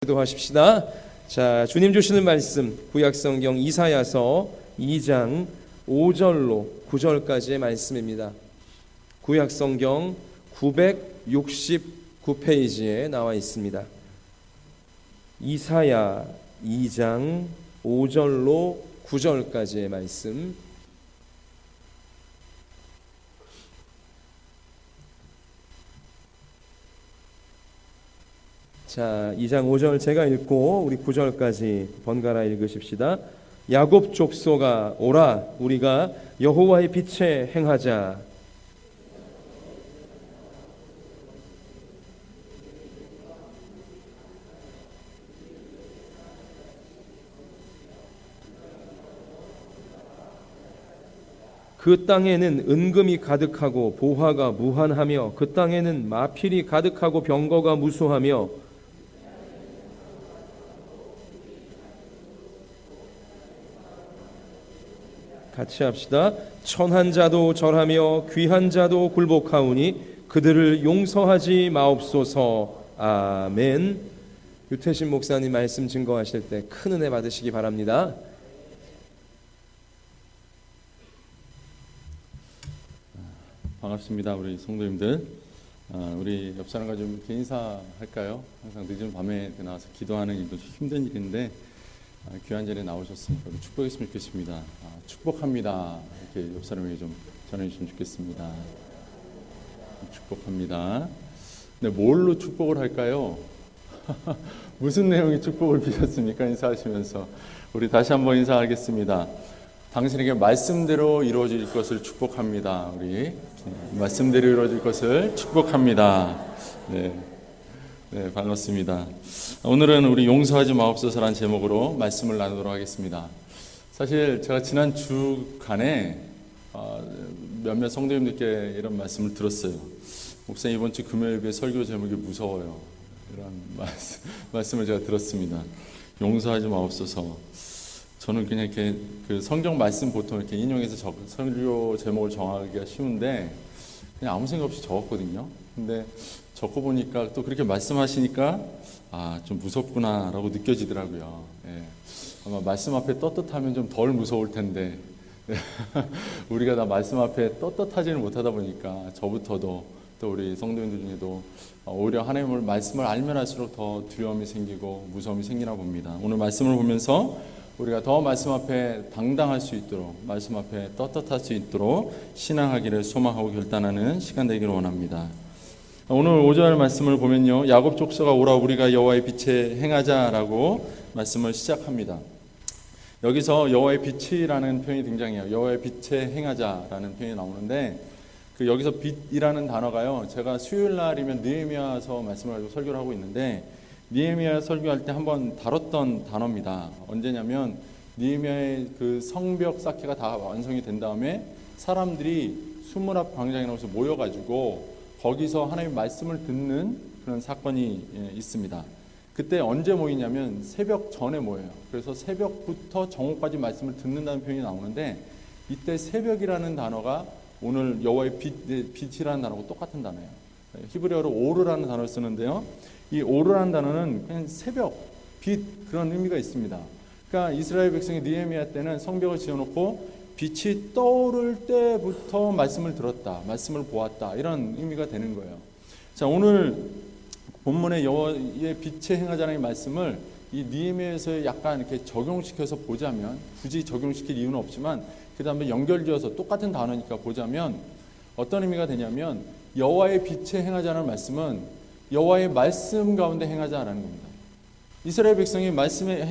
기도하십시다. 자, 주님 주시는 말씀 구약성경 이사야서 2장 5절로 9절까지의 말씀입니다. 구약성경 969페이지에 나와 있습니다. 이사야 2장 5절로 9절까지의 말씀. 자, 2장 5절 제가 읽고 우리 9절까지 번갈아 읽으십시다. 야곱 족속아 오라, 우리가 여호와의 빛에 행하자. 그 땅에는 은금이 가득하고 보화가 무한하며 그 땅에는 마필이 가득하고 병거가 무수하며 같이 합시다. 천한 자도 절하며 귀한 자도 굴복하오니 그들을 용서하지 마옵소서. 아멘. 유태신 목사님 말씀 증거하실 때 큰 은혜 받으시기 바랍니다. 반갑습니다. 우리 성도님들. 우리 옆 사람과 좀 이렇게 인사할까요? 항상 늦은 밤에 나와서 기도하는 일도 힘든 일인데 귀한 자리에 나오셨으니까 축복했으면 좋겠습니다. 축복합니다. 이렇게 옆 사람에게 좀 전해주시면 좋겠습니다. 축복합니다. 네, 뭘로 축복을 할까요? 무슨 내용의 축복을 비셨습니까? 인사하시면서 우리 다시 한번 인사하겠습니다. 당신에게 말씀대로 이루어질 것을 축복합니다. 우리 말씀대로 이루어질 것을 축복합니다. 네, 반갑습니다. 오늘은 우리 용서하지 마옵소서라는 제목으로 말씀을 나누도록 하겠습니다. 사실 제가 지난 주간에 몇몇 성도님들께 이런 말씀을 들었어요. 목사님, 이번 주 금요일 예배 설교 제목이 무서워요. 이런 말씀을 제가 들었습니다. 용서하지 마옵소서. 저는 그냥 이렇게 그 성경 말씀 보통 이렇게 인용해서 설교 제목을 정하기가 쉬운데 그냥 아무 생각 없이 적었거든요. 근데 적고 보니까 또 그렇게 말씀하시니까 좀 무섭구나라고 느껴지더라고요. 예. 아마 말씀 앞에 떳떳하면 좀 덜 무서울 텐데 우리가 다 말씀 앞에 떳떳하지는 못하다 보니까 저부터도 또 우리 성도님들 중에도 오히려 하나님의 말씀을 알면 할수록 더 두려움이 생기고 무서움이 생기나 봅니다. 오늘 말씀을 보면서 우리가 더 말씀 앞에 당당할 수 있도록, 말씀 앞에 떳떳할 수 있도록 신앙하기를 소망하고 결단하는 시간 되기를 원합니다. 오늘 5절 말씀을 보면요, 야곱 족속아 오라, 우리가 여호와의 빛에 행하자라고 말씀을 시작합니다. 여기서 여호와의 빛이라는 표현이 등장해요. 여호와의 빛에 행하자라는 표현이 나오는데 여기서 빛이라는 단어가요, 제가 수요일 날이면 느헤미야서 말씀을 가지고 설교를 하고 있는데 느헤미야 설교할 때 한번 다뤘던 단어입니다. 언제냐면 느헤미야의 그 성벽 쌓기가 다 완성이 된 다음에 사람들이 수문 앞 광장에 나와서 모여가지고 거기서 하나님의 말씀을 듣는 그런 사건이 있습니다. 그때 언제 모이냐면 새벽 전에 모여요. 그래서 새벽부터 정오까지 말씀을 듣는다는 표현이 나오는데 이때 새벽이라는 단어가 오늘 여호와의 빛이라는 단어하고 똑같은 단어예요. 히브리어로 오르라는 단어를 쓰는데요. 이 오르라는 단어는 그냥 새벽, 빛, 그런 의미가 있습니다. 그러니까 이스라엘 백성이 느헤미야 때는 성벽을 지어놓고 빛이 떠오를 때부터 말씀을 들었다, 말씀을 보았다, 이런 의미가 되는 거예요. 자, 오늘 본문의 여호와의 빛에 행하자는 말씀을 이 느헤미야에서 약간 이렇게 적용시켜서 보자면, 굳이 적용시킬 이유는 없지만 그 다음에 연결지어서 똑같은 단어니까 보자면 어떤 의미가 되냐면 여호와의 빛에 행하자는 말씀은 여호와의 말씀 가운데 행하자라는 겁니다. 이스라엘 백성이 말씀에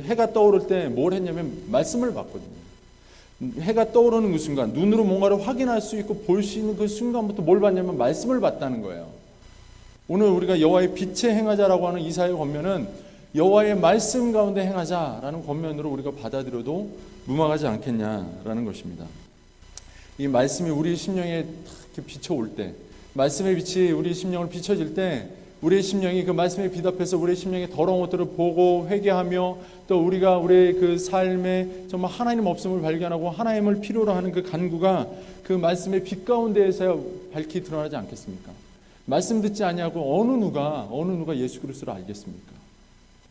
해가 떠오를 때 뭘 했냐면 말씀을 봤거든요. 해가 떠오르는 그 순간 눈으로 뭔가를 확인할 수 있고 볼 수 있는 그 순간부터 뭘 봤냐면 말씀을 봤다는 거예요. 오늘 우리가 여호와의 빛에 행하자라고 하는 이사야의 권면은 여호와의 말씀 가운데 행하자라는 권면으로 우리가 받아들여도 무방하지 않겠냐라는 것입니다. 이 말씀이 우리 심령에 이렇게 비춰올 때, 말씀의 빛이 우리 심령을 비춰질 때 우리의 심령이 그 말씀에 빛 앞에서 우리의 심령의 더러운 것들을 보고 회개하며 또 우리가 우리의 그 삶에 정말 하나님 없음을 발견하고 하나님을 필요로 하는 그 간구가 그 말씀의 빛 가운데에서 밝히 드러나지 않겠습니까? 말씀 듣지 아니하고 어느 누가 예수 그리스도를 알겠습니까?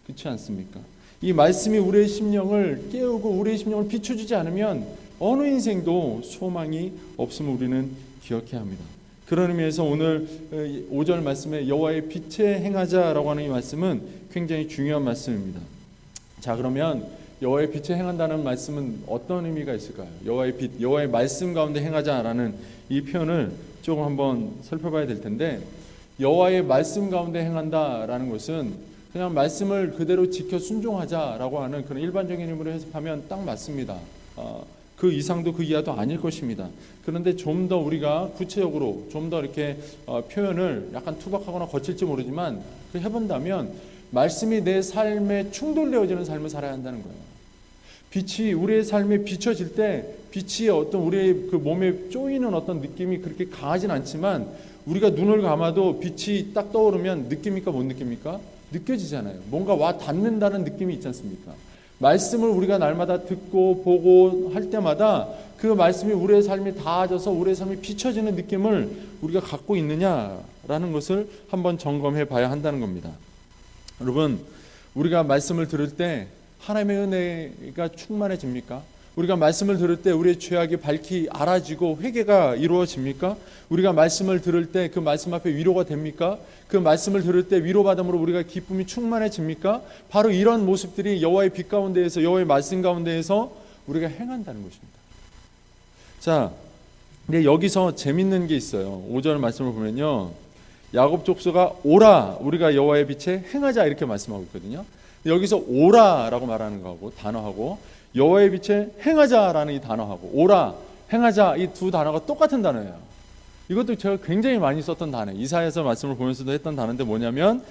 그렇지 않습니까? 이 말씀이 우리의 심령을 깨우고 우리의 심령을 비춰주지 않으면 어느 인생도 소망이 없음을 우리는 기억해야 합니다. 그런 의미에서 오늘 5절 말씀에 여호와의 빛에 행하자라고 하는 이 말씀은 굉장히 중요한 말씀입니다. 자, 그러면 여호와의 빛에 행한다는 말씀은 어떤 의미가 있을까요? 여호와의 빛, 여호와의 말씀 가운데 행하자라는 이 표현을 조금 한번 살펴봐야 될 텐데, 여호와의 말씀 가운데 행한다라는 것은 그냥 말씀을 그대로 지켜 순종하자라고 하는 그런 일반적인 의미로 해석하면 딱 맞습니다. 그 이상도 그 이하도 아닐 것입니다. 그런데 좀 더 우리가 구체적으로 좀 더 이렇게 표현을 약간 투박하거나 거칠지 모르지만 그 해본다면 말씀이 내 삶에 충돌되어지는 삶을 살아야 한다는 거예요. 빛이 우리의 삶에 비춰질 때 빛이 어떤 우리의 그 몸에 쪼이는 어떤 느낌이 그렇게 강하진 않지만 우리가 눈을 감아도 빛이 딱 떠오르면 느낍니까? 못 느낍니까? 느껴지잖아요. 뭔가 와 닿는다는 느낌이 있지 않습니까? 말씀을 우리가 날마다 듣고 보고 할 때마다 그 말씀이 우리의 삶에 닿아져서 우리의 삶이 비춰지는 느낌을 우리가 갖고 있느냐라는 것을 한번 점검해 봐야 한다는 겁니다. 여러분, 우리가 말씀을 들을 때 하나님의 은혜가 충만해집니까? 우리가 말씀을 들을 때 우리의 죄악이 밝히 알아지고 회개가 이루어집니까? 우리가 말씀을 들을 때 그 말씀 앞에 위로가 됩니까? 그 말씀을 들을 때 위로받음으로 우리가 기쁨이 충만해집니까? 바로 이런 모습들이 여호와의 빛 가운데에서, 여호와의 말씀 가운데에서 우리가 행한다는 것입니다. 자, 근데 여기서 재밌는 게 있어요. 5절 말씀을 보면요, 야곱 족속아 오라, 우리가 여호와의 빛에 행하자, 이렇게 말씀하고 있거든요. 여기서 오라라고 말하는 거하고 단어하고 여호와의 빛에 행하자라는 이 단어하고 오라, 행하자, 이 두 단어가 똑같은 단어예요. 이것도 제가 굉장히 많이 썼던 단어예요. 이사야서 말씀을 보면서도 했던 단어인데 뭐냐면,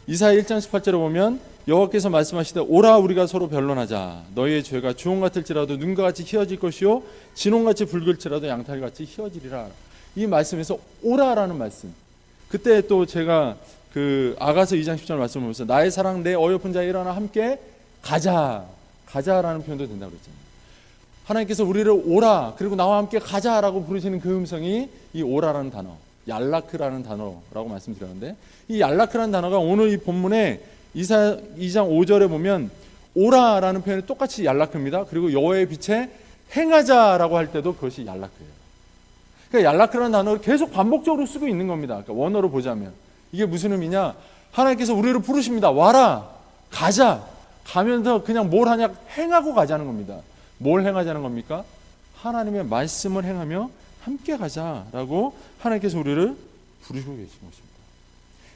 이사야 1장 18절에 보면 여호와께서 말씀하시되 오라, 우리가 서로 변론하자. 너희의 죄가 주홍 같을지라도 눈과 같이 희어질 것이요 진홍같이 붉을지라도 양털같이 희어지리라. 이 말씀에서 오라라는 말씀, 그때 또 제가 그 아가서 2장 10절 말씀을 보면서 나의 사랑 내 어여쁜 자 일어나 함께 가자라는 표현도 된다고 그랬잖아요. 하나님께서 우리를 오라, 그리고 나와 함께 가자라고 부르시는 그 음성이 이 오라라는 단어, 얄라크라는 단어라고 말씀드렸는데, 이 얄라크라는 단어가 오늘 이 본문에 이사야 2장 5절에 보면 오라라는 표현이 똑같이 얄라크입니다. 그리고 여호와의 빛에 행하자라고 할 때도 그것이 얄라크예요. 그러니까 얄라크라는 단어를 계속 반복적으로 쓰고 있는 겁니다. 그러니까 원어로 보자면 이게 무슨 의미냐? 하나님께서 우리를 부르십니다. 와라, 가자. 가면서 그냥 뭘 하냐? 행하고 가자는 겁니다. 뭘 행하자는 겁니까? 하나님의 말씀을 행하며 함께 가자라고 하나님께서 우리를 부르시고 계신 것입니다.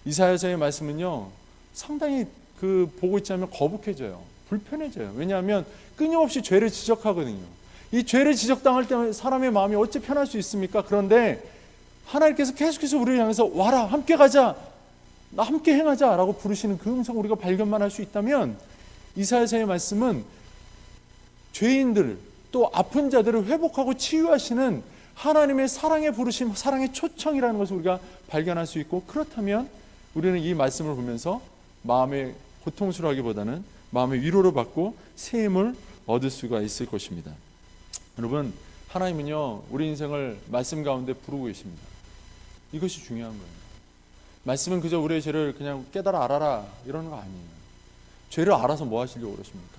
이사야서의 말씀은요, 상당히 그 보고 있지 않으면 거북해져요. 불편해져요. 왜냐하면 끊임없이 죄를 지적하거든요. 이 죄를 지적당할 때 사람의 마음이 어찌 편할 수 있습니까? 그런데 하나님께서 계속해서 우리를 향해서 와라, 함께 가자, 나 함께 행하자라고 부르시는 그 음성을 우리가 발견만 할 수 있다면, 이사야서의 말씀은 죄인들 또 아픈 자들을 회복하고 치유하시는 하나님의 사랑의 부르심, 사랑의 초청이라는 것을 우리가 발견할 수 있고, 그렇다면 우리는 이 말씀을 보면서 마음의 고통스러워하기보다는 마음의 위로를 받고 새 힘을 얻을 수가 있을 것입니다. 여러분, 하나님은요, 우리 인생을 말씀 가운데 부르고 계십니다. 이것이 중요한 거예요. 말씀은 그저 우리의 죄를 그냥 깨달아 알아라 이러는 거 아니에요. 죄를 알아서 뭐 하시려고 그러십니까?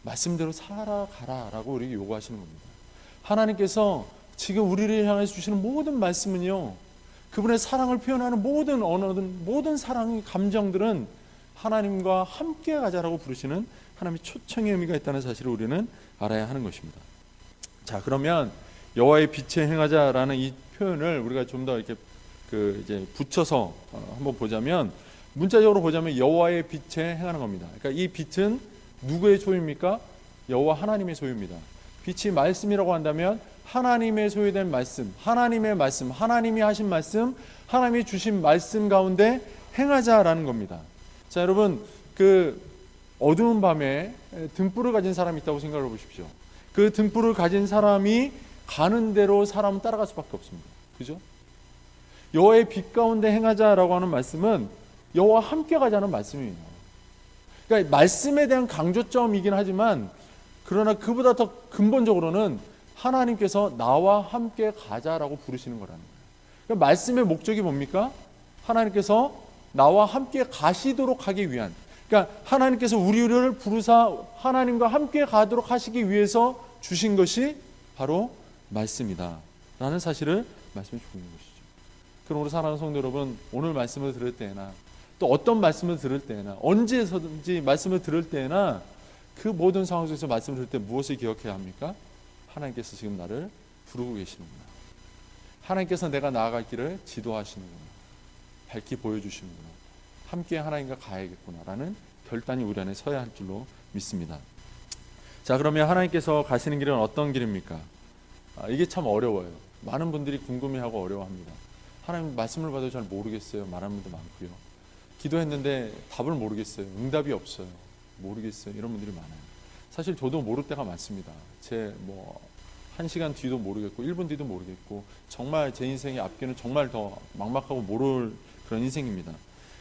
말씀대로 살아가라라고 우리에게 요구하시는 겁니다. 하나님께서 지금 우리를 향해서 주시는 모든 말씀은요, 그분의 사랑을 표현하는 모든 언어든 모든 사랑의 감정들은 하나님과 함께 가자라고 부르시는 하나님의 초청의 의미가 있다는 사실을 우리는 알아야 하는 것입니다. 자, 그러면 여호와의 빛에 행하자라는 이 표현을 우리가 좀 더 이렇게 이제 붙여서 한번 보자면, 문자적으로 보자면 여호와의 빛에 행하는 겁니다. 그러니까 이 빛은 누구의 소유입니까? 여호와 하나님의 소유입니다. 빛이 말씀이라고 한다면 하나님의 소유된 말씀, 하나님의 말씀, 하나님이 하신 말씀, 하나님이 주신 말씀 가운데 행하자라는 겁니다. 자, 여러분, 그 어두운 밤에 등불을 가진 사람이 있다고 생각해 보십시오. 그 등불을 가진 사람이 가는 대로 사람은 따라갈 수밖에 없습니다. 그죠? 여호와의 빛 가운데 행하자라고 하는 말씀은 여호와 함께 가자는 말씀이에요. 그러니까 말씀에 대한 강조점이긴 하지만, 그러나 그보다 더 근본적으로는 하나님께서 나와 함께 가자라고 부르시는 거라는 거예요. 그러니까 말씀의 목적이 뭡니까? 하나님께서 나와 함께 가시도록 하기 위한, 그러니까 하나님께서 우리를 부르사 하나님과 함께 가도록 하시기 위해서 주신 것이 바로 말씀이다 라는 사실을 말씀해 주고 있는 것이죠. 그럼 우리 사랑하는 성도 여러분, 오늘 말씀을 들을 때나 또 어떤 말씀을 들을 때나 언제든지 말씀을 들을 때나 그 모든 상황 속에서 말씀을 들을 때 무엇을 기억해야 합니까? 하나님께서 지금 나를 부르고 계시는구나. 하나님께서 내가 나아갈 길을 지도하시는구나. 밝히 보여주시는구나. 함께 하나님과 가야겠구나 라는 결단이 우리 안에 서야 할 줄로 믿습니다. 자, 그러면 하나님께서 가시는 길은 어떤 길입니까? 이게 참 어려워요. 많은 분들이 궁금해하고 어려워합니다. 하나님 말씀을 봐도 잘 모르겠어요. 말하는 분도 많고요. 기도했는데 답을 모르겠어요. 응답이 없어요. 모르겠어요. 이런 분들이 많아요. 사실 저도 모를 때가 많습니다. 제 1시간 뒤도 모르겠고 1분 뒤도 모르겠고 정말 제 인생의 앞길은 정말 더 막막하고 모를 그런 인생입니다.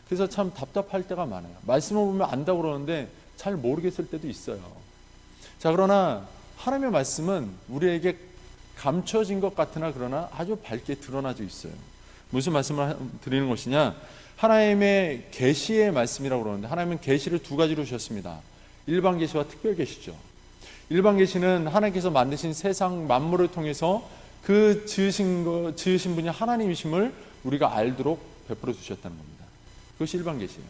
그래서 참 답답할 때가 많아요. 말씀을 보면 안다고 그러는데 잘 모르겠을 때도 있어요. 자, 그러나 하나님의 말씀은 우리에게 감춰진 것 같으나 그러나 아주 밝게 드러나져 있어요. 무슨 말씀을 드리는 것이냐? 하나님의 계시의 말씀이라고 그러는데 하나님은 계시를 두 가지로 주셨습니다. 일반 계시와 특별 계시죠. 일반 계시는 하나님께서 만드신 세상 만물을 통해서 그 지으신 분이 하나님이심을 우리가 알도록 베풀어 주셨다는 겁니다. 그것이 일반 계시예요.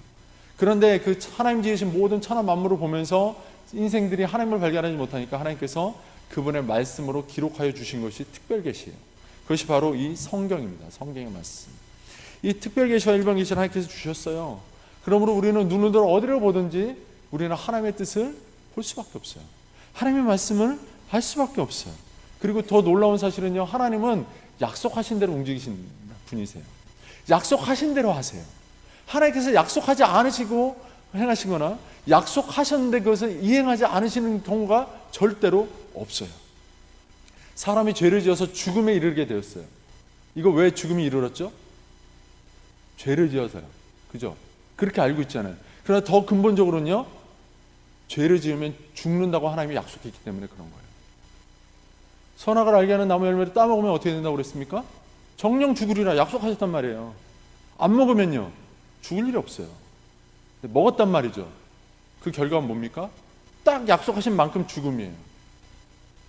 그런데 그 하나님 지으신 모든 천하 만물을 보면서 인생들이 하나님을 발견하지 못하니까 하나님께서 그분의 말씀으로 기록하여 주신 것이 특별 계시예요. 그것이 바로 이 성경입니다. 성경의 말씀. 이 특별 계시와 일반 계시를 하나님께서 주셨어요. 그러므로 우리는 눈으로 어디를 보든지 우리는 하나님의 뜻을 볼 수밖에 없어요. 하나님의 말씀을 할 수밖에 없어요. 그리고 더 놀라운 사실은요, 하나님은 약속하신 대로 움직이신 분이세요. 약속하신 대로 하세요. 하나님께서 약속하지 않으시고 행하시거나 약속하셨는데 그것을 이행하지 않으시는 경우가 절대로 없어요. 사람이 죄를 지어서 죽음에 이르게 되었어요. 이거 왜 죽음이 이르렀죠? 죄를 지어서요. 그죠? 그렇게 알고 있잖아요. 그러나 더 근본적으로는요, 죄를 지으면 죽는다고 하나님이 약속했기 때문에 그런 거예요. 선악을 알게 하는 나무 열매를 따먹으면 어떻게 된다고 그랬습니까? 정령 죽으리라 약속하셨단 말이에요. 안 먹으면요, 죽을 일이 없어요. 먹었단 말이죠. 그 결과는 뭡니까? 딱 약속하신 만큼 죽음이에요.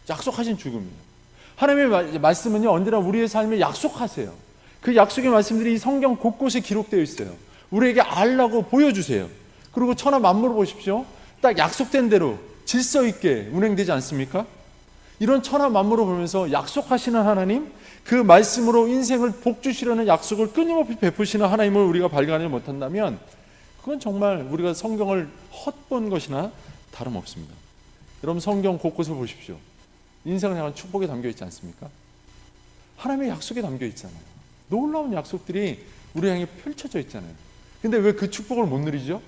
약속하신 죽음이에요. 하나님의 말씀은요, 언제나 우리의 삶에 약속하세요. 그 약속의 말씀들이 이 성경 곳곳에 기록되어 있어요. 우리에게 알라고 보여주세요. 그리고 천하 만물을 보십시오. 딱 약속된 대로 질서 있게 운행되지 않습니까? 이런 천하 만물을 보면서 약속하시는 하나님, 그 말씀으로 인생을 복주시려는 약속을 끊임없이 베푸시는 하나님을 우리가 발견하지 못한다면 그건 정말 우리가 성경을 헛본 것이나 다름없습니다. 여러분, 성경 곳곳을 보십시오. 인생을 향한 축복이 담겨 있지 않습니까? 하나님의 약속이 담겨 있잖아요. 놀라운 약속들이 우리 향해 펼쳐져 있잖아요. 근데 왜 그 축복을 못 누리죠?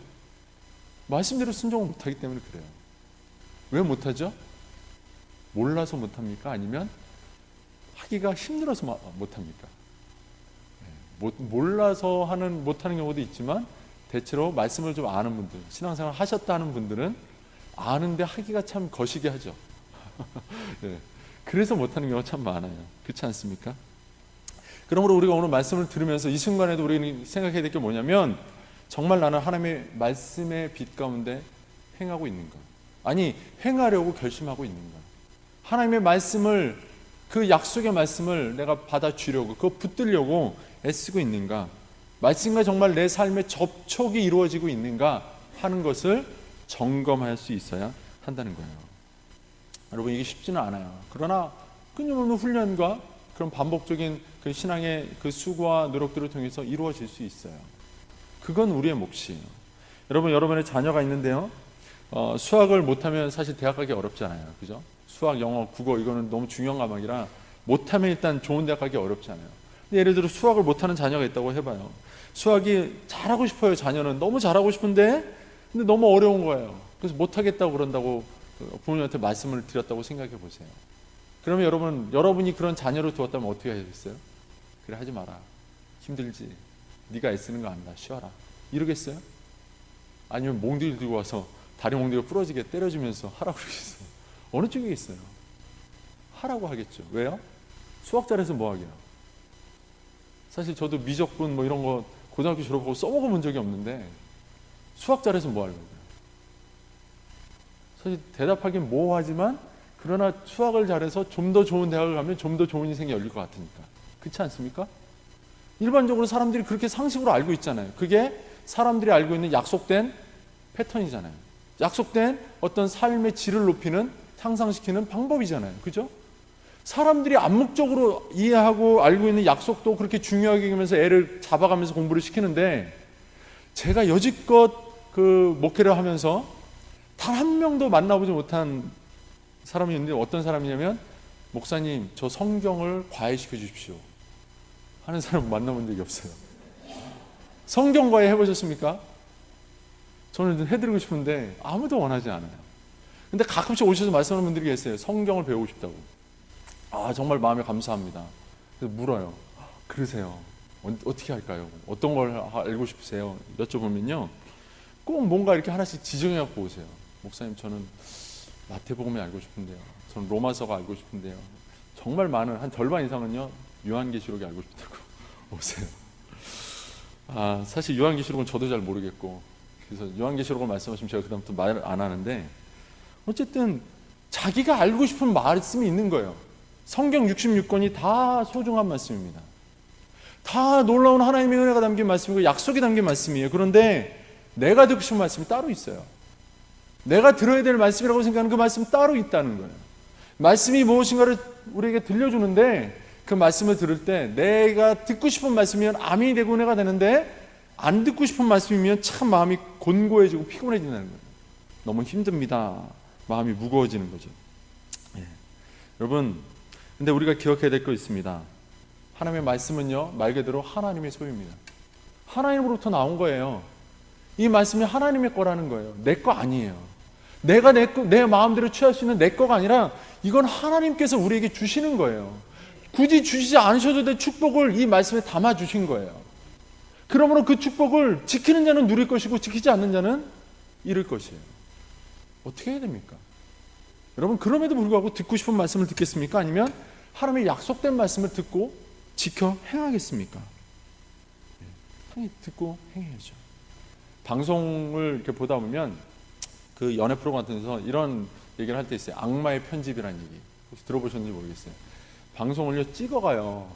말씀대로 순종을 못하기 때문에 그래요. 왜 못하죠? 몰라서 못합니까? 아니면 하기가 힘들어서 못합니까? 몰라서 못하는 경우도 있지만 대체로 말씀을 좀 아는 분들, 신앙생활 하셨다 하는 분들은 아는데 하기가 참 거시기 하죠. 네. 그래서 못하는 경우가 참 많아요. 그렇지 않습니까? 그러므로 우리가 오늘 말씀을 들으면서 이 순간에도 우리는 생각해야 될 게 뭐냐면, 정말 나는 하나님의 말씀의 빛 가운데 행하고 있는가? 아니, 행하려고 결심하고 있는가? 하나님의 말씀을, 그 약속의 말씀을 내가 받아주려고, 그거 붙들려고 애쓰고 있는가? 말씀과 정말 내 삶의 접촉이 이루어지고 있는가 하는 것을 점검할 수 있어야 한다는 거예요. 여러분, 이게 쉽지는 않아요. 그러나 끊임없는 훈련과 그런 반복적인 그 신앙의 그 수고와 노력들을 통해서 이루어질 수 있어요. 그건 우리의 몫이에요. 여러분, 여러분의 자녀가 있는데요, 수학을 못하면 사실 대학 가기 어렵잖아요. 그죠? 수학, 영어, 국어 이거는 너무 중요한 과목이라 못하면 일단 좋은 대학 가기 어렵잖아요. 근데 예를 들어 수학을 못하는 자녀가 있다고 해봐요. 수학이 잘하고 싶어요. 자녀는 너무 잘하고 싶은데 근데 너무 어려운 거예요. 그래서 못하겠다고 그런다고 부모님한테 말씀을 드렸다고 생각해 보세요. 그러면 여러분이 그런 자녀를 두었다면 어떻게 하겠어요? 그래, 하지 마라. 힘들지. 네가 애쓰는 거 안다. 쉬어라. 이러겠어요? 아니면 몽둥이를 들고 와서 다리 몽둥이가 부러지게 때려주면서 하라고 그러겠어요? 어느 쪽이겠어요? 하라고 하겠죠. 왜요? 수학 잘해서 뭐 하게요? 사실 저도 미적분 뭐 이런 거 고등학교 졸업하고 써먹어본 적이 없는데 수학 잘해서 뭐 하려고요? 사실 대답하기는 모호하지만 그러나 수학을 잘해서 좀 더 좋은 대학을 가면 좀 더 좋은 인생이 열릴 것 같으니까. 그렇지 않습니까? 일반적으로 사람들이 그렇게 상식으로 알고 있잖아요. 그게 사람들이 알고 있는 약속된 패턴이잖아요. 약속된 어떤 삶의 질을 높이는, 향상시키는 방법이잖아요. 그죠? 사람들이 암묵적으로 이해하고 알고 있는 약속도 그렇게 중요하게 여기면서 애를 잡아가면서 공부를 시키는데, 제가 여지껏 그 목회를 하면서 단 한 명도 만나보지 못한 사람이 있는데, 어떤 사람이냐면, 목사님 저 성경을 과외시켜 주십시오 하는 사람 만나본 적이 없어요. 성경 과외 해보셨습니까? 저는 해드리고 싶은데 아무도 원하지 않아요. 근데 가끔씩 오셔서 말씀하는 분들이 계세요. 성경을 배우고 싶다고. 정말 마음에 감사합니다. 그래서 물어요. 그러세요. 어떻게 할까요? 어떤 걸 알고 싶으세요? 여쭤보면요, 꼭 뭔가 이렇게 하나씩 지정해 갖고 오세요. 목사님 저는 마태복음이 알고 싶은데요. 저는 로마서가 알고 싶은데요. 정말 많은, 한 절반 이상은요, 요한계시록이 알고 싶다고 오세요. 사실 요한계시록은 저도 잘 모르겠고, 그래서 요한계시록을 말씀하시면 제가 그다음부터 말 안 하는데, 어쨌든 자기가 알고 싶은 말씀이 있는 거예요. 성경 66권이 다 소중한 말씀입니다. 다 놀라운 하나님의 은혜가 담긴 말씀이고 약속이 담긴 말씀이에요. 그런데 내가 듣고 싶은 말씀이 따로 있어요. 내가 들어야 될 말씀이라고 생각하는 그 말씀이 따로 있다는 거예요. 말씀이 무엇인가를 우리에게 들려주는데, 그 말씀을 들을 때 내가 듣고 싶은 말씀이면 아멘이 되고 은혜가 되는데, 안 듣고 싶은 말씀이면 참 마음이 곤고해지고 피곤해진다는 거예요. 너무 힘듭니다. 마음이 무거워지는 거죠. 여러분, 근데 우리가 기억해야 될 거 있습니다. 하나님의 말씀은요, 말 그대로 하나님의 소유입니다. 하나님으로부터 나온 거예요. 이 말씀이 하나님의 거라는 거예요. 내 거 아니에요. 내가 내 마음대로 취할 수 있는 내 거가 아니라 이건 하나님께서 우리에게 주시는 거예요. 굳이 주시지 않으셔도 될 축복을 이 말씀에 담아 주신 거예요. 그러므로 그 축복을 지키는 자는 누릴 것이고 지키지 않는 자는 잃을 것이에요. 어떻게 해야 됩니까? 여러분, 그럼에도 불구하고 듣고 싶은 말씀을 듣겠습니까? 아니면 하나님의 약속된 말씀을 듣고 지켜 행하겠습니까? 당연히 듣고 행해야죠. 방송을 이렇게 보다 보면 그 연애 프로그램 같은 데서 이런 얘기를 할 때 있어요. 악마의 편집이라는 얘기. 혹시 들어보셨는지 모르겠어요. 방송을요 찍어가요.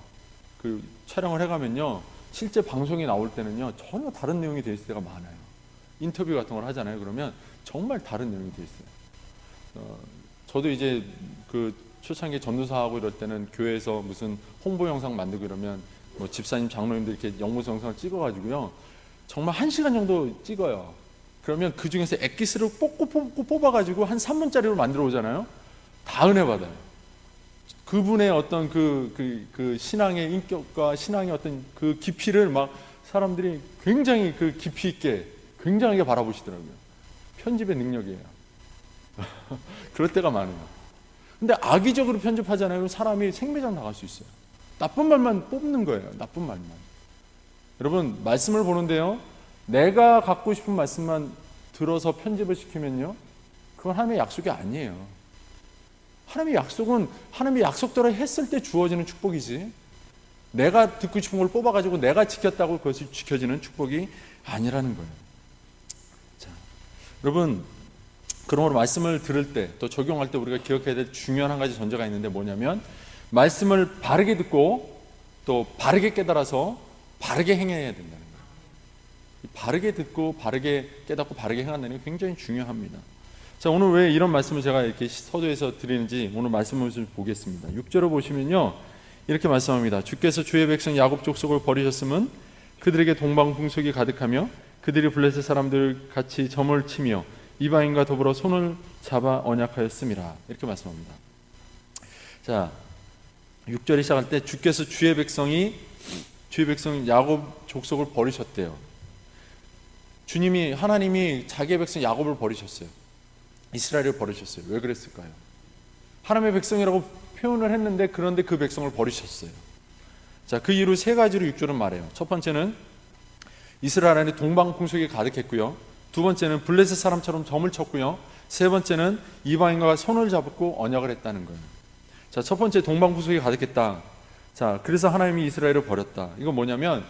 그 촬영을 해가면요, 실제 방송이 나올 때는요 전혀 다른 내용이 되어 있을 때가 많아요. 인터뷰 같은 걸 하잖아요. 그러면 정말 다른 내용이 되어 있어요. 저도 이제 그 초창기 전도사하고 이럴 때는 교회에서 무슨 홍보 영상 만들고 이러면 뭐 집사님, 장로님들 이렇게 영무소 영상을 찍어가지고요, 정말 1시간 정도 찍어요. 그러면 그 중에서 엑기스를 뽑고 뽑아가지고 한 3분짜리로 만들어 오잖아요. 다 은혜 받아요. 그분의 어떤 그 신앙의 인격과 신앙의 어떤 그 깊이를 막 사람들이 굉장히 그 깊이 있게 굉장하게 바라보시더라고요. 편집의 능력이에요. 그럴 때가 많아요. 근데 악의적으로 편집하잖아요. 그럼 사람이 생매장 나갈 수 있어요. 나쁜 말만 뽑는 거예요. 나쁜 말만. 여러분, 말씀을 보는데요, 내가 갖고 싶은 말씀만 들어서 편집을 시키면요, 그건 하나님의 약속이 아니에요. 하나님의 약속은 하나님의 약속대로 했을 때 주어지는 축복이지, 내가 듣고 싶은 걸 뽑아가지고 내가 지켰다고 그것이 지켜지는 축복이 아니라는 거예요. 자, 여러분, 그러므로 말씀을 들을 때, 또 적용할 때 우리가 기억해야 될 중요한 한 가지 전제가 있는데 뭐냐면, 말씀을 바르게 듣고 또 바르게 깨달아서 바르게 행해야 된다는 거예요. 바르게 듣고 바르게 깨닫고 바르게 행한다는 게 굉장히 중요합니다. 자, 오늘 왜 이런 말씀을 제가 이렇게 서두에서 드리는지 오늘 말씀을 좀 보겠습니다. 6절을 보시면요, 이렇게 말씀합니다. 주께서 주의 백성 야곱 족속을 버리셨음은 그들에게 동방풍속이 가득하며 그들이 블레셋 사람들 같이 점을 치며 이방인과 더불어 손을 잡아 언약하였음이라. 이렇게 말씀합니다. 자, 6절이 시작할 때 주께서 주의 백성 야곱 족속을 버리셨대요. 주님이, 하나님이 자기의 백성 야곱을 버리셨어요. 이스라엘을 버리셨어요. 왜 그랬을까요? 하나님의 백성이라고 표현을 했는데, 그런데 그 백성을 버리셨어요. 자, 그 이유를 세 가지로 6절은 말해요. 첫 번째는 이스라엘 안에 동방풍속이 가득했고요. 두 번째는 블레셋 사람처럼 점을 쳤고요. 세 번째는 이방인과 손을 잡고 언약을 했다는 거예요. 자, 첫 번째 동방풍속이 가득했다. 자, 그래서 하나님이 이스라엘을 버렸다. 이건 뭐냐면,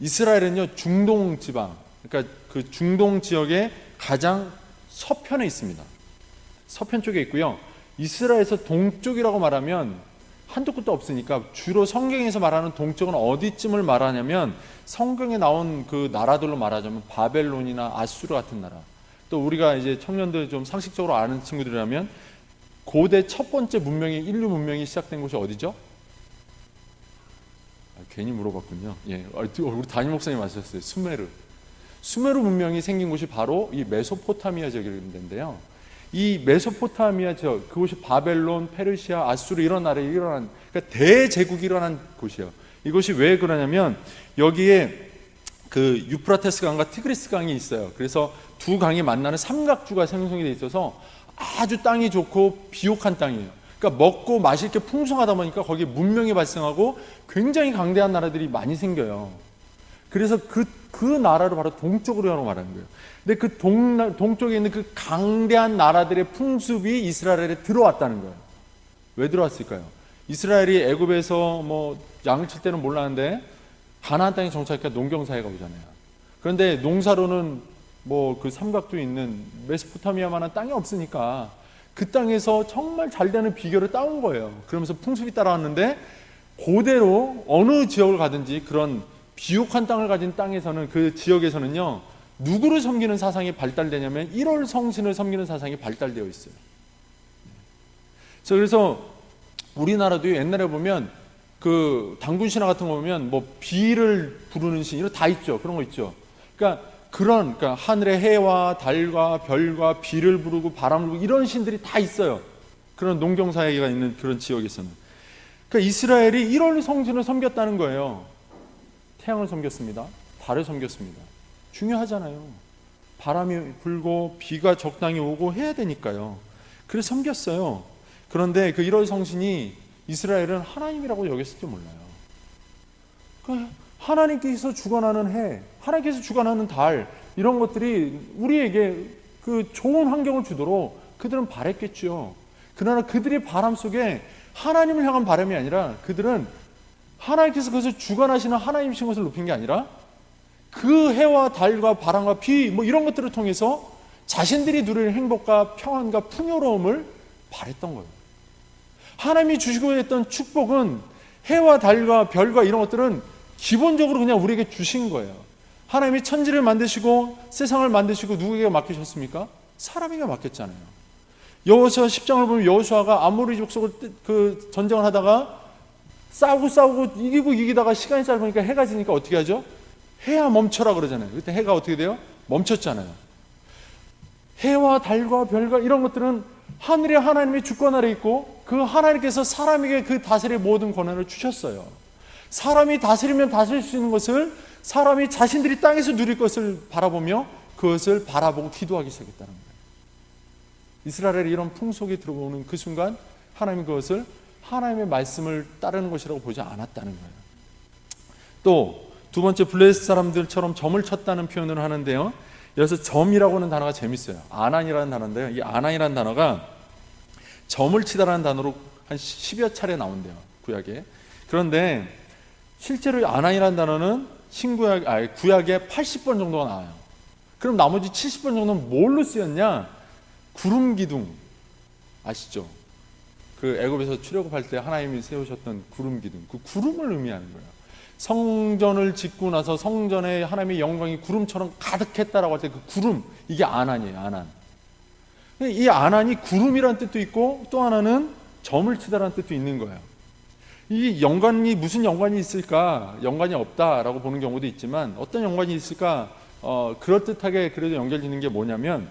이스라엘은요 중동 지방, 그러니까 그 중동 지역의 가장 서편에 있습니다. 서편 쪽에 있고요. 이스라엘에서 동쪽이라고 말하면 한도 끝도 없으니까 주로 성경에서 말하는 동쪽은 어디쯤을 말하냐면 성경에 나온 그 나라들로 말하자면 바벨론이나 아수르 같은 나라. 또 우리가 이제 청년들 좀 상식적으로 아는 친구들이라면 고대 첫 번째 문명이 인류 문명이 시작된 곳이 어디죠? 괜히 물어봤군요. 예, 우리 담임 목사님 아셨어요. 수메르 문명이 생긴 곳이 바로 이 메소포타미아 지역인데요. 이 메소포타미아 지역, 그곳이 바벨론, 페르시아, 아수르 이런 나라에 일어난, 그러니까 대제국이 일어난 곳이에요. 이것이 왜 그러냐면 여기에 그 유프라테스 강과 티그리스 강이 있어요. 그래서 두 강이 만나는 삼각주가 생성이 돼 있어서 아주 땅이 좋고 비옥한 땅이에요. 그러니까 먹고 마실 게 풍성하다 보니까 거기에 문명이 발생하고 굉장히 강대한 나라들이 많이 생겨요. 그래서 그 나라를 바로 동쪽으로 말하는 거예요. 근데 그 동쪽에 있는 그 강대한 나라들의 풍습이 이스라엘에 들어왔다는 거예요. 왜 들어왔을까요? 이스라엘이 애굽에서 뭐 양을 칠 때는 몰랐는데 가나안 땅에 정착하니까 농경사회가 오잖아요. 그런데 농사로는 뭐 그 삼각주에 있는 메소포타미아만한 땅이 없으니까 그 땅에서 정말 잘 되는 비결을 따온 거예요. 그러면서 풍습이 따라왔는데 그대로 어느 지역을 가든지 그런 비옥한 땅을 가진 땅에서는 그 지역에서는요 누구를 섬기는 사상이 발달되냐면 1월 성신을 섬기는 사상이 발달되어 있어요. 그래서 우리나라도 옛날에 보면 그 당군 신화 같은 거 보면 뭐 비를 부르는 신 이런 다 있죠. 그런 거 있죠. 그러니까 하늘의 해와 달과 별과 비를 부르고 바람을 부르고 이런 신들이 다 있어요. 그런 농경사회가 있는 그런 지역에서는. 그러니까 이스라엘이 1월 성신을 섬겼다는 거예요. 태양을 섬겼습니다. 달을 섬겼습니다. 중요하잖아요. 바람이 불고 비가 적당히 오고 해야 되니까요. 그래서 섬겼어요. 그런데 그 1월 성신이 이스라엘은 하나님이라고 여겼을지 몰라요. 그러니까 하나님께서 주관하는 해, 하나님께서 주관하는 달 이런 것들이 우리에게 그 좋은 환경을 주도록 그들은 바랬겠죠. 그러나 그들의 바람 속에 하나님을 향한 바람이 아니라 그들은 하나님께서 그것을 주관하시는 하나님이신 것을 높인 게 아니라 그 해와 달과 바람과 비 뭐 이런 것들을 통해서 자신들이 누릴 행복과 평안과 풍요로움을 바랬던 거예요. 하나님이 주시고 했던 축복은 해와 달과 별과 이런 것들은 기본적으로 그냥 우리에게 주신 거예요. 하나님이 천지를 만드시고 세상을 만드시고 누구에게 맡기셨습니까? 사람에게 맡겼잖아요. 여호수아 10장을 보면 여호수아가 아모리 족속을 그 전쟁을 하다가 싸우고 이기다가 시간이 짧으니까 해가 지니까 어떻게 하죠? 해야 멈춰라 그러잖아요. 그때 해가 어떻게 돼요? 멈췄잖아요. 해와 달과 별과 이런 것들은 하늘에 하나님의 주권 아래 있고 그 하나님께서 사람에게 그 다스릴 모든 권한을 주셨어요. 사람이 다스리면 다스릴 수 있는 것을 사람이 자신들이 땅에서 누릴 것을 바라보며 그것을 바라보고 기도하기 시작했다는 거예요. 이스라엘의 이런 풍속이 들어오는 그 순간 하나님이 그것을 하나님의 말씀을 따르는 것이라고 보지 않았다는 거예요. 또 두 번째 블레셋 사람들처럼 점을 쳤다는 표현을 하는데요. 여기서 점이라고 하는 단어가 재밌어요. 아난이라는 단어인데요. 이 아난이라는 단어가 점을 치다라는 단어로 한 10여 차례 나온대요. 구약에. 그런데 실제로 아난이라는 단어는 구약에 80번 정도가 나와요. 그럼 나머지 70번 정도는 뭘로 쓰였냐? 구름 기둥 아시죠? 그 애굽에서 출애굽할 때 하나님이 세우셨던 구름 기둥, 그 구름을 의미하는 거예요. 성전을 짓고 나서 성전에 하나님의 영광이 구름처럼 가득했다라고 할 때 그 구름, 이게 아난이에요. 아난. 이 아난이 구름이라는 뜻도 있고 또 하나는 점을 치다라는 뜻도 있는 거예요. 이 연관이 무슨 연관이 있을까? 연관이 없다라고 보는 경우도 있지만 어떤 연관이 있을까? 그럴듯하게 그래도 연결되는 게 뭐냐면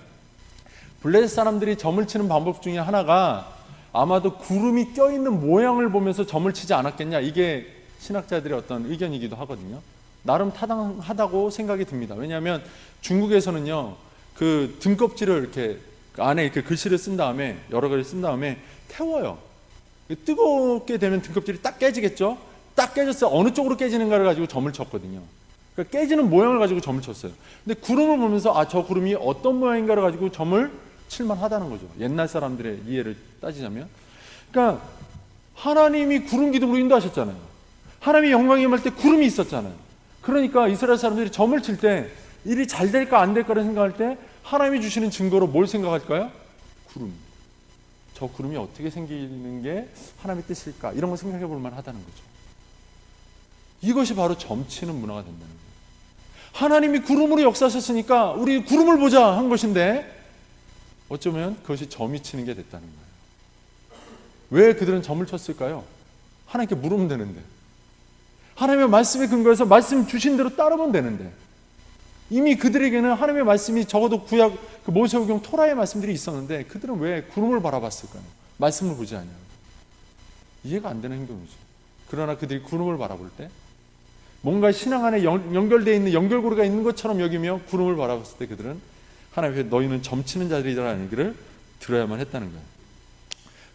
블레셋 사람들이 점을 치는 방법 중에 하나가 아마도 구름이 껴있는 모양을 보면서 점을 치지 않았겠냐, 이게 신학자들의 어떤 의견이기도 하거든요. 나름 타당하다고 생각이 듭니다. 왜냐하면 중국에서는요 그 등껍질을 이렇게 안에 이렇게 글씨를 쓴 다음에 여러 가지 쓴 다음에 태워요. 뜨겁게 되면 등껍질이 딱 깨지겠죠. 딱 깨졌어요. 어느 쪽으로 깨지는가를 가지고 점을 쳤거든요. 그러니까 깨지는 모양을 가지고 점을 쳤어요. 근데 구름을 보면서 저 구름이 어떤 모양인가를 가지고 점을 칠만 하다는 거죠. 옛날 사람들의 이해를 따지자면. 그러니까 하나님이 구름 기둥으로 인도하셨잖아요. 하나님의 영광이 임할 때 구름이 있었잖아요. 그러니까 이스라엘 사람들이 점을 칠 때 일이 잘 될까 안 될까를 생각할 때 하나님이 주시는 증거로 뭘 생각할까요? 구름. 저 구름이 어떻게 생기는 게 하나님의 뜻일까? 이런 거 생각해 볼 만하다는 거죠. 이것이 바로 점치는 문화가 된다는 거예요. 하나님이 구름으로 역사하셨으니까 우리 구름을 보자 한 것인데 어쩌면 그것이 점이 치는 게 됐다는 거예요. 왜 그들은 점을 쳤을까요? 하나님께 물으면 되는데, 하나님의 말씀에 근거해서 말씀 주신 대로 따르면 되는데, 이미 그들에게는 하나님의 말씀이 적어도 구약 그 모세오경 토라의 말씀들이 있었는데 그들은 왜 구름을 바라봤을까요? 말씀을 보지 않냐고. 이해가 안 되는 행동이죠. 그러나 그들이 구름을 바라볼 때 뭔가 신앙 안에 연결되어 있는 연결고리가 있는 것처럼 여기며 구름을 바라봤을 때 그들은 하나님, 너희는 점치는 자들이라는 얘기를 들어야만 했다는 거예요.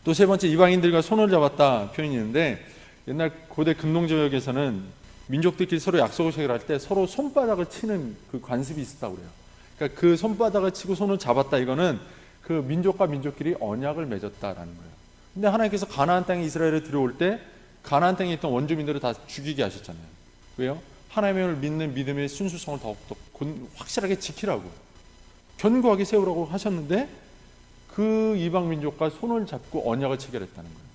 또 세 번째, 이방인들과 손을 잡았다 표현이 있는데, 옛날 고대 금동지역에서는 민족들끼리 서로 약속을 체결할 때 서로 손바닥을 치는 그 관습이 있었다고 그래요. 그러니까 그 손바닥을 치고 손을 잡았다, 이거는 그 민족과 민족끼리 언약을 맺었다라는 거예요. 근데 하나님께서 가나안 땅에 이스라엘을 들어올 때 가나안 땅에 있던 원주민들을 다 죽이게 하셨잖아요. 왜요? 하나님을 믿는 믿음의 순수성을 더욱더 확실하게 지키라고, 견고하게 세우라고 하셨는데 그 이방 민족과 손을 잡고 언약을 체결했다는 거예요.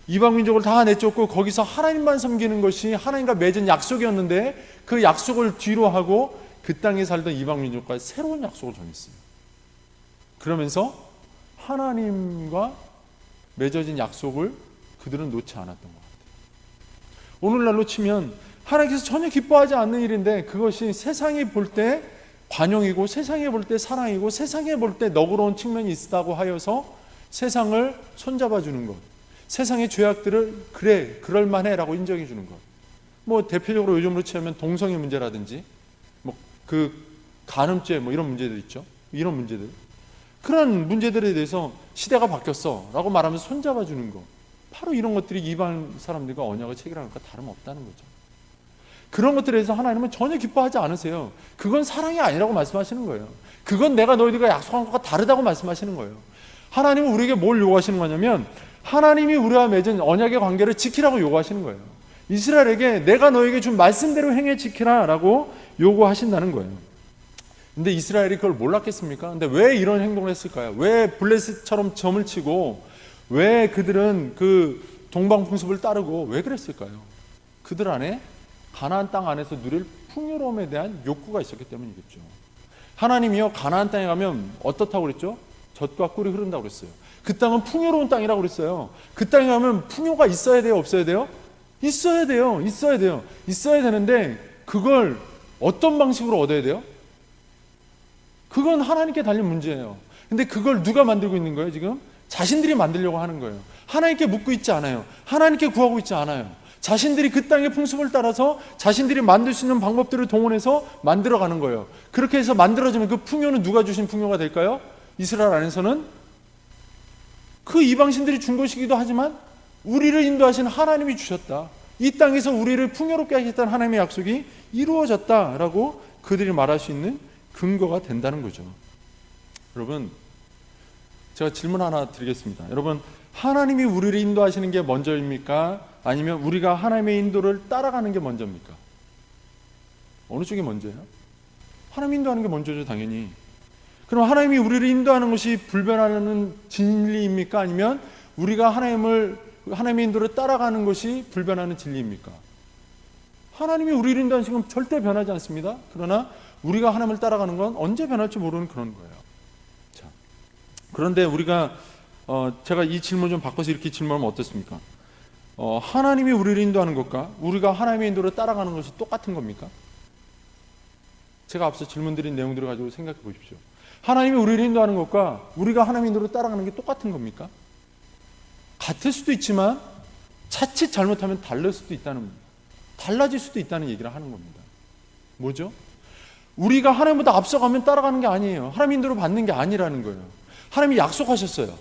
이방 민족을 다 내쫓고 거기서 하나님만 섬기는 것이 하나님과 맺은 약속이었는데 그 약속을 뒤로 하고 그 땅에 살던 이방 민족과 새로운 약속을 정했어요. 그러면서 하나님과 맺어진 약속을 그들은 놓지 않았던 것 같아요. 오늘날로 치면 하나님께서 전혀 기뻐하지 않는 일인데 그것이 세상이 볼 때 관용이고 세상에 볼 때 사랑이고 세상에 볼 때 너그러운 측면이 있다고 하여서 세상을 손잡아 주는 것, 세상의 죄악들을 그래 그럴만해 라고 인정해 주는 것, 뭐 대표적으로 요즘으로 치면 동성애 문제라든지 뭐 그 간음죄 뭐 이런 문제들 있죠. 이런 문제들, 그런 문제들에 대해서 시대가 바뀌었어 라고 말하면서 손잡아 주는 것, 바로 이런 것들이 이방 사람들과 언약을 체결하는 것과 다름없다는 거죠. 그런 것들에 대해서 하나님은 전혀 기뻐하지 않으세요. 그건 사랑이 아니라고 말씀하시는 거예요. 그건 내가 너희들과 약속한 것과 다르다고 말씀하시는 거예요. 하나님은 우리에게 뭘 요구하시는 거냐면 하나님이 우리와 맺은 언약의 관계를 지키라고 요구하시는 거예요. 이스라엘에게 내가 너에게 준 말씀대로 행해 지키라 라고 요구하신다는 거예요. 근데 이스라엘이 그걸 몰랐겠습니까? 근데 왜 이런 행동을 했을까요? 왜 블레셋처럼 점을 치고 왜 그들은 그 동방풍습을 따르고 왜 그랬을까요? 그들 안에 가나안 땅 안에서 누릴 풍요로움에 대한 욕구가 있었기 때문이겠죠. 하나님이요, 가나안 땅에 가면 어떻다고 그랬죠? 젖과 꿀이 흐른다고 그랬어요. 그 땅은 풍요로운 땅이라고 그랬어요. 그 땅에 가면 풍요가 있어야 돼요, 없어야 돼요? 있어야 돼요. 있어야 돼요. 있어야 되는데 그걸 어떤 방식으로 얻어야 돼요? 그건 하나님께 달린 문제예요. 근데 그걸 누가 만들고 있는 거예요, 지금? 자신들이 만들려고 하는 거예요. 하나님께 묻고 있지 않아요. 하나님께 구하고 있지 않아요. 자신들이 그 땅의 풍습을 따라서 자신들이 만들 수 있는 방법들을 동원해서 만들어가는 거예요. 그렇게 해서 만들어지면 그 풍요는 누가 주신 풍요가 될까요? 이스라엘 안에서는 그 이방신들이 준 것이기도 하지만 우리를 인도하신 하나님이 주셨다. 이 땅에서 우리를 풍요롭게 하겠다는 하나님의 약속이 이루어졌다라고 그들이 말할 수 있는 근거가 된다는 거죠. 여러분, 제가 질문 하나 드리겠습니다. 여러분, 하나님이 우리를 인도하시는 게 먼저입니까? 아니면 우리가 하나님의 인도를 따라가는 게 먼저입니까? 어느 쪽이 먼저예요? 하나님 인도하는 게 먼저죠, 당연히. 그럼 하나님이 우리를 인도하는 것이 불변하는 진리입니까? 아니면 우리가 하나님의 인도를 따라가는 것이 불변하는 진리입니까? 하나님이 우리를 인도하시는 건 절대 변하지 않습니다. 그러나 우리가 하나님을 따라가는 건 언제 변할지 모르는 그런 거예요. 자, 그런데 우리가 제가 이 질문 좀 바꿔서 이렇게 질문하면 어떻습니까? 하나님이 우리를 인도하는 것과 우리가 하나님의 인도를 따라가는 것이 똑같은 겁니까? 제가 앞서 질문드린 내용들을 가지고 생각해 보십시오. 하나님이 우리를 인도하는 것과 우리가 하나님의 인도를 따라가는 게 똑같은 겁니까? 같을 수도 있지만 자칫 잘못하면 달라질 수도 있다는 얘기를 하는 겁니다. 뭐죠? 우리가 하나님보다 앞서가면 따라가는 게 아니에요. 하나님 인도를 받는 게 아니라는 거예요. 하나님이 약속하셨어요.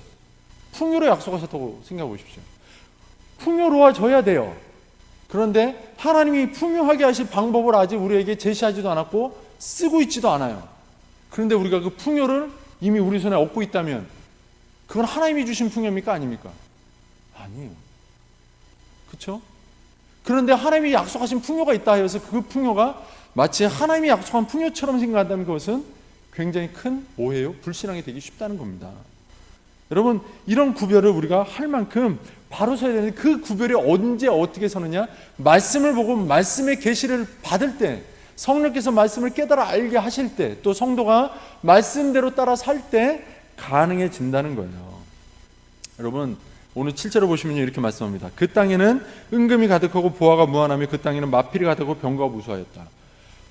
풍요로 약속하셨다고 생각해 보십시오. 풍요로워져야 돼요. 그런데 하나님이 풍요하게 하실 방법을 아직 우리에게 제시하지도 않았고 쓰고 있지도 않아요. 그런데 우리가 그 풍요를 이미 우리 손에 얻고 있다면 그건 하나님이 주신 풍요입니까? 아닙니까? 아니에요. 그렇죠? 그런데 하나님이 약속하신 풍요가 있다 해서 그 풍요가 마치 하나님이 약속한 풍요처럼 생각한다면 그것은 굉장히 큰 오해요. 불신앙이 되기 쉽다는 겁니다. 여러분, 이런 구별을 우리가 할 만큼 바로 서야 되는데, 그 구별이 언제 어떻게 서느냐? 말씀을 보고 말씀의 계시를 받을 때, 성령께서 말씀을 깨달아 알게 하실 때, 또 성도가 말씀대로 따라 살 때 가능해진다는 거예요. 여러분, 오늘 7절을 보시면 이렇게 말씀합니다. 그 땅에는 은금이 가득하고 보화가 무한하며 그 땅에는 마필이 가득하고 병거가 무수하였다.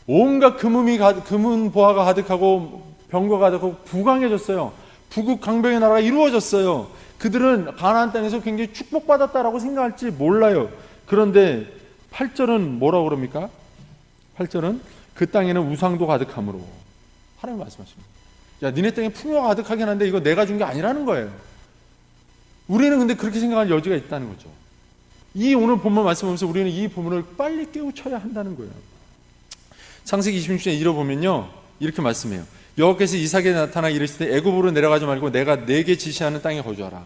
온갖 금은 보화가 가득하고 병거가 가득하고 부강해졌어요. 부국 강병의 나라가 이루어졌어요. 그들은 가나안 땅에서 굉장히 축복받았다라고 생각할지 몰라요. 그런데 8절은 뭐라고 그럽니까? 8절은 그 땅에는 우상도 가득함으로, 하나님 말씀하십니다. 야, 니네 땅에 풍요가 가득하긴 한데 이거 내가 준 게 아니라는 거예요. 우리는 근데 그렇게 생각할 여지가 있다는 거죠. 이 오늘 본문 말씀 보면서 우리는 이 부분을 빨리 깨우쳐야 한다는 거예요. 창세기 26장에 읽어보면요, 이렇게 말씀해요. 여호와께서 이삭에게 나타나 이르시되 애굽으로 내려가지 말고 내가 내게 지시하는 땅에 거주하라.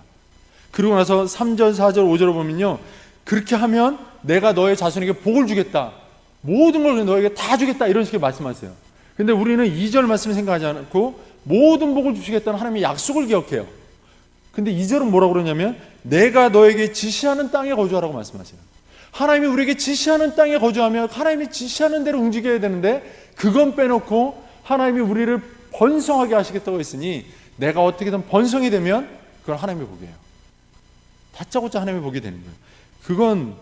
그리고 나서 3절, 4절, 5절을 보면요, 그렇게 하면 내가 너의 자손에게 복을 주겠다. 모든 걸 너에게 다 주겠다. 이런 식의 말씀하세요. 근데 우리는 2절 말씀을 생각하지 않고 모든 복을 주시겠다는 하나님의 약속을 기억해요. 근데 2절은 뭐라고 그러냐면 내가 너에게 지시하는 땅에 거주하라고 말씀하세요. 하나님이 우리에게 지시하는 땅에 거주하며 하나님이 지시하는 대로 움직여야 되는데, 그건 빼놓고 하나님이 우리를 번성하게 하시겠다고 했으니 내가 어떻게든 번성이 되면 그건 하나님의 복이에요. 다짜고짜 하나님의 복이 되는 거예요. 그건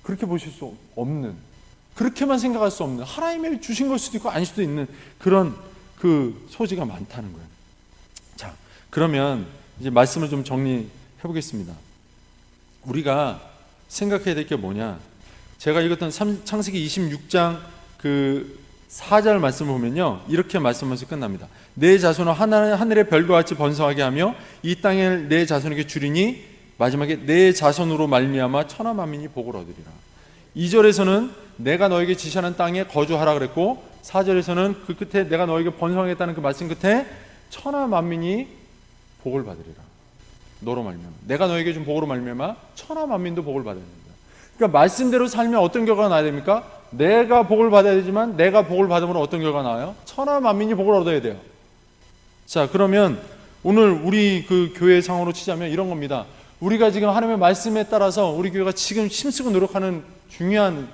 그렇게 보실 수 없는, 그렇게만 생각할 수 없는, 하나님이 주신 걸 수도 있고 아닐 수도 있는 그런 그 소지가 많다는 거예요. 자, 그러면 이제 말씀을 좀 정리해 보겠습니다. 우리가 생각해야 될 게 뭐냐? 제가 읽었던 창세기 26장 그 4절 말씀을 보면요, 이렇게 말씀하면서 끝납니다. 내 자손은 하늘의 별과 같이 번성하게 하며 이 땅을 내 자손에게 주리니 마지막에 내 자손으로 말미암아 천하 만민이 복을 얻으리라. 2절에서는 내가 너에게 지시하는 땅에 거주하라 그랬고, 4절에서는 그 끝에 내가 너에게 번성하겠다는 그 말씀 끝에 천하 만민이 복을 받으리라. 너로 말미암아, 내가 너에게 준 복으로 말미암아 천하 만민도 복을 받아야 됩니다. 그러니까 말씀대로 살면 어떤 결과가 나야 됩니까? 내가 복을 받아야 되지만 내가 복을 받으면 어떤 결과가 나와요? 천하 만민이 복을 얻어야 돼요. 자, 그러면 오늘 우리 그 교회 상황으로 치자면 이런 겁니다. 우리가 지금 하나님의 말씀에 따라서 우리 교회가 지금 힘쓰고 노력하는 중요한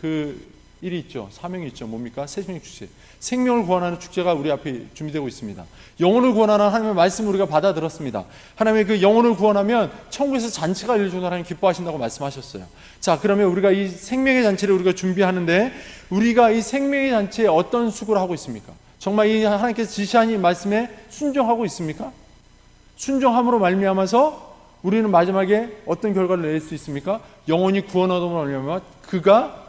그 일이 있죠. 사명이 있죠. 뭡니까? 새생명 축제. 생명을 구원하는 축제가 우리 앞에 준비되고 있습니다. 영혼을 구원하는 하나님의 말씀을 우리가 받아 들었습니다. 하나님의 그 영혼을 구원하면 천국에서 잔치가 열리는 하나님 기뻐하신다고 말씀하셨어요. 자, 그러면 우리가 이 생명의 잔치를 우리가 준비하는데, 우리가 이 생명의 잔치에 어떤 수고를 하고 있습니까? 정말 이 하나님께서 지시한 이 말씀에 순종하고 있습니까? 순종함으로 말미암아서 우리는 마지막에 어떤 결과를 낼 수 있습니까? 영혼이 구원하도록 말미암아 그가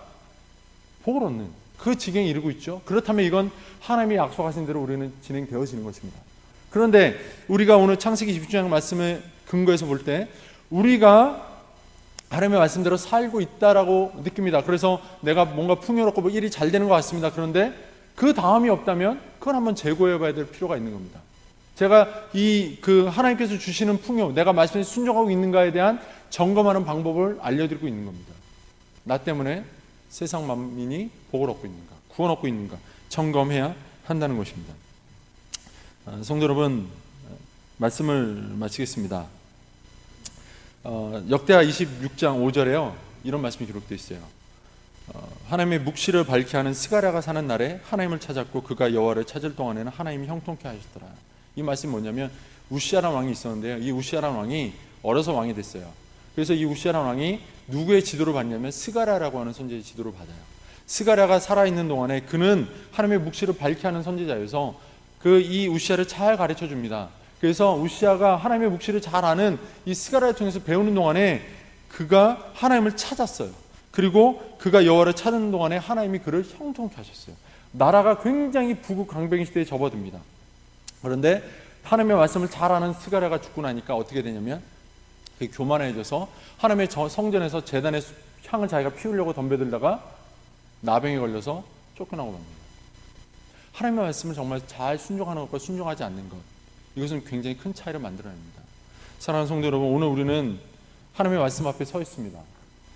복을 얻는 그 지경에 이르고 있죠. 그렇다면 이건 하나님이 약속하신 대로 우리는 진행되어지는 것입니다. 그런데 우리가 오늘 창세기 26장 말씀을 근거해서 볼 때 우리가 하나님의 말씀대로 살고 있다라고 느낍니다. 그래서 내가 뭔가 풍요롭고 뭐 일이 잘 되는 것 같습니다. 그런데 그 다음이 없다면 그건 한번 재고해 봐야 될 필요가 있는 겁니다. 제가 그 하나님께서 주시는 풍요, 내가 말씀에 순종하고 있는가에 대한 점검하는 방법을 알려드리고 있는 겁니다. 나 때문에 세상 만민이 복을 얻고 있는가, 구원 얻고 있는가 점검해야 한다는 것입니다. 성도 여러분, 말씀을 마치겠습니다. 역대하 26장 5절에요, 이런 말씀이 기록되어 있어요. 하나님의 묵시를 밝게 하는 스가랴가 사는 날에 하나님을 찾았고 그가 여호와를 찾을 동안에는 하나님이 형통케 하셨더라. 이 말씀이 뭐냐면, 우시아라는 왕이 있었는데요, 이 우시아라는 왕이 어려서 왕이 됐어요. 그래서 이 우시아라는 왕이 누구의 지도를 받냐면 스가랴라고 하는 선지자의 지도를 받아요. 스가랴가 살아있는 동안에 그는 하나님의 묵시를 밝게 하는 선지자여서 이 우시아를 잘 가르쳐 줍니다. 그래서 우시아가 하나님의 묵시를 잘 아는 이 스가랴를 통해서 배우는 동안에 그가 하나님을 찾았어요. 그리고 그가 여호와를 찾는 동안에 하나님이 그를 형통케 하셨어요. 나라가 굉장히 부국강병 시대에 접어듭니다. 그런데 하나님의 말씀을 잘 아는 스가랴가 죽고 나니까 어떻게 되냐면 그게 교만해져서 하나님의 성전에서 제단에 향을 자기가 피우려고 덤벼들다가 나병에 걸려서 쫓겨나고 맙니다. 하나님의 말씀을 정말 잘 순종하는 것과 순종하지 않는 것, 이것은 굉장히 큰 차이를 만들어냅니다. 사랑하는 성도 여러분, 오늘 우리는 하나님의 말씀 앞에 서 있습니다.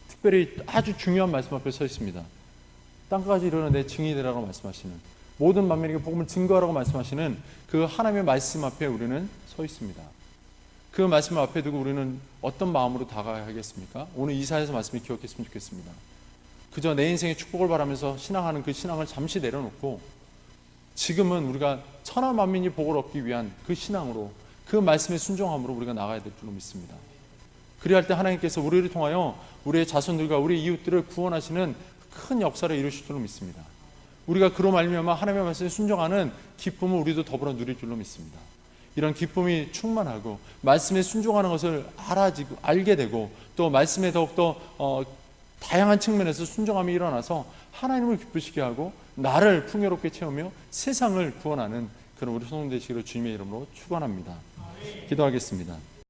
특별히 아주 중요한 말씀 앞에 서 있습니다. 땅까지 이르러 내 증인이 되라고 말씀하시는, 모든 만민에게 복음을 증거하라고 말씀하시는 그 하나님의 말씀 앞에 우리는 서 있습니다. 그 말씀을 앞에 두고 우리는 어떤 마음으로 다가가야겠습니까? 오늘 이사야서 말씀을 기억했으면 좋겠습니다. 그저 내 인생의 축복을 바라면서 신앙하는 그 신앙을 잠시 내려놓고 지금은 우리가 천하 만민이 복을 얻기 위한 그 신앙으로, 그 말씀의 순종함으로 우리가 나가야 될 줄로 믿습니다. 그리할 때 하나님께서 우리를 통하여 우리의 자손들과 우리 이웃들을 구원하시는 큰 역사를 이루실 줄로 믿습니다. 우리가 그로 말미암아 하나님의 말씀에 순종하는 기쁨을 우리도 더불어 누릴 줄로 믿습니다. 이런 기쁨이 충만하고 말씀에 순종하는 것을 알게 되고 또 말씀에 더욱더 다양한 측면에서 순종함이 일어나서 하나님을 기쁘시게 하고 나를 풍요롭게 채우며 세상을 구원하는 그런 우리 성도 되시기를 주님의 이름으로 축원합니다. 기도하겠습니다.